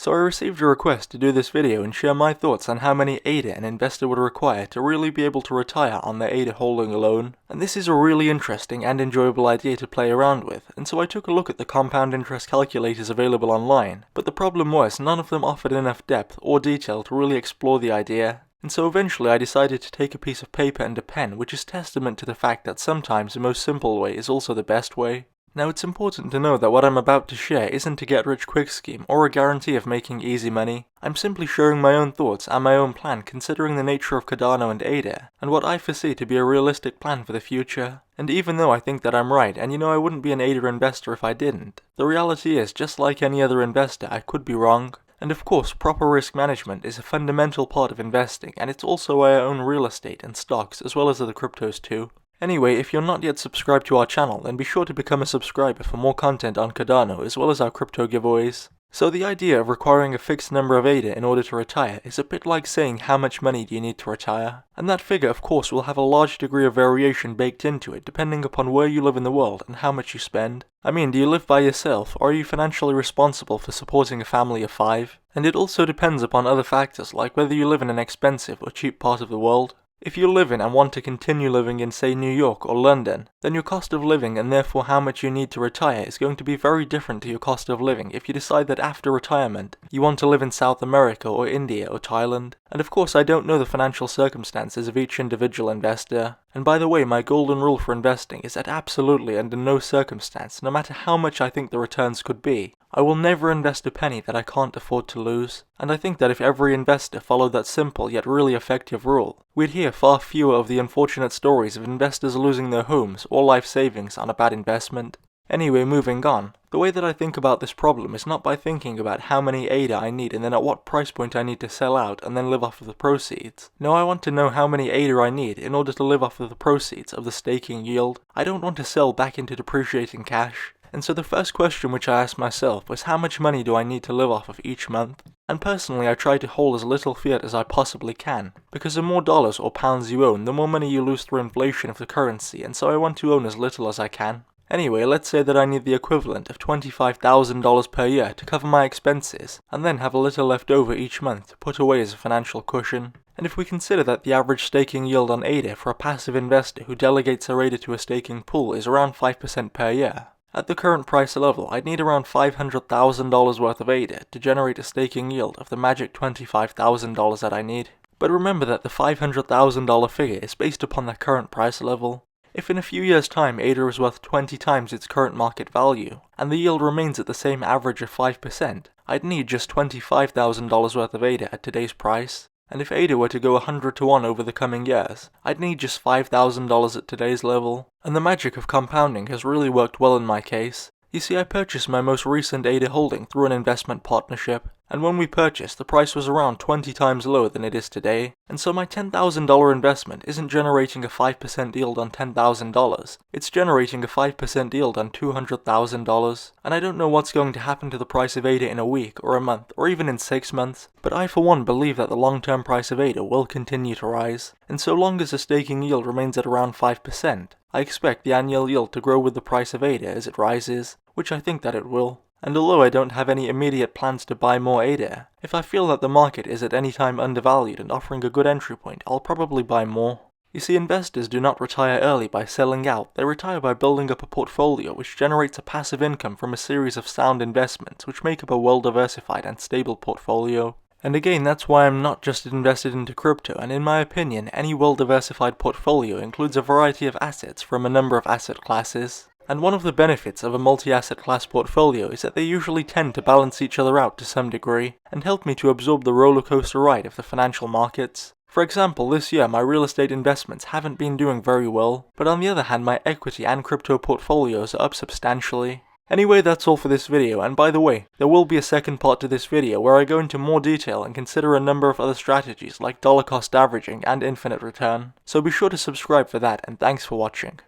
So I received a request to do this video and share my thoughts on how many ADA an investor would require to really be able to retire on their ADA holding alone. And this is a really interesting and enjoyable idea to play around with, and so I took a look at the compound interest calculators available online, but the problem was none of them offered enough depth or detail to really explore the idea. And so eventually I decided to take a piece of paper and a pen, which is testament to the fact that sometimes the most simple way is also the best way. Now it's important to know that what I'm about to share isn't a get-rich-quick scheme or a guarantee of making easy money. I'm simply sharing my own thoughts and my own plan considering the nature of Cardano and ADA, and what I foresee to be a realistic plan for the future. And even though I think that I'm right, and I wouldn't be an ADA investor if I didn't, the reality is, just like any other investor, I could be wrong. And of course, proper risk management is a fundamental part of investing, and it's also why I own real estate and stocks as well as other cryptos too. Anyway, if you're not yet subscribed to our channel, then be sure to become a subscriber for more content on Cardano as well as our crypto giveaways. So the idea of requiring a fixed number of ADA in order to retire is a bit like saying how much money do you need to retire. And that figure of course will have a large degree of variation baked into it depending upon where you live in the world and how much you spend. I mean, do you live by yourself, or are you financially responsible for supporting a family of 5? And it also depends upon other factors like whether you live in an expensive or cheap part of the world. If you live in and want to continue living in, say, New York or London, then your cost of living and therefore how much you need to retire is going to be very different to your cost of living if you decide that after retirement you want to live in South America or India or Thailand. And of course I don't know the financial circumstances of each individual investor. And by the way, my golden rule for investing is that absolutely under no circumstance, no matter how much I think the returns could be, I will never invest a penny that I can't afford to lose. And I think that if every investor followed that simple yet really effective rule, we'd hear far fewer of the unfortunate stories of investors losing their homes or life savings on a bad investment. Anyway, moving on. The way that I think about this problem is not by thinking about how many ADA I need and then at what price point I need to sell out and then live off of the proceeds. No, I want to know how many ADA I need in order to live off of the proceeds of the staking yield. I don't want to sell back into depreciating cash. And so the first question which I asked myself was how much money do I need to live off of each month? And personally I try to hold as little fiat as I possibly can, because the more dollars or pounds you own, the more money you lose through inflation of the currency, and so I want to own as little as I can. Anyway, let's say that I need the equivalent of $25,000 per year to cover my expenses, and then have a little left over each month to put away as a financial cushion. And if we consider that the average staking yield on ADA for a passive investor who delegates their ADA to a staking pool is around 5% per year, at the current price level I'd need around $500,000 worth of ADA to generate a staking yield of the magic $25,000 that I need. But remember that the $500,000 figure is based upon the current price level. If in a few years' time ADA is worth 20 times its current market value, and the yield remains at the same average of 5%, I'd need just $25,000 worth of ADA at today's price. And if ADA were to go 100 to 1 over the coming years, I'd need just $5,000 at today's level. And the magic of compounding has really worked well in my case. You see, I purchased my most recent ADA holding through an investment partnership, and when we purchased, the price was around 20 times lower than it is today, and so my $10,000 investment isn't generating a 5% yield on $10,000, it's generating a 5% yield on $200,000, and I don't know what's going to happen to the price of ADA in a week, or a month, or even in 6 months, but I for one believe that the long-term price of ADA will continue to rise, and so long as the staking yield remains at around 5%, I expect the annual yield to grow with the price of ADA as it rises, which I think that it will. And although I don't have any immediate plans to buy more ADA, if I feel that the market is at any time undervalued and offering a good entry point, I'll probably buy more. You see, investors do not retire early by selling out, they retire by building up a portfolio which generates a passive income from a series of sound investments which make up a well-diversified and stable portfolio. And again, that's why I'm not just invested into crypto, and in my opinion, any well-diversified portfolio includes a variety of assets from a number of asset classes. And one of the benefits of a multi-asset class portfolio is that they usually tend to balance each other out to some degree, and help me to absorb the rollercoaster ride of the financial markets. For example, this year my real estate investments haven't been doing very well, but on the other hand my equity and crypto portfolios are up substantially. Anyway, that's all for this video, and by the way, there will be a second part to this video where I go into more detail and consider a number of other strategies like dollar cost averaging and infinite return, so be sure to subscribe for that, and thanks for watching.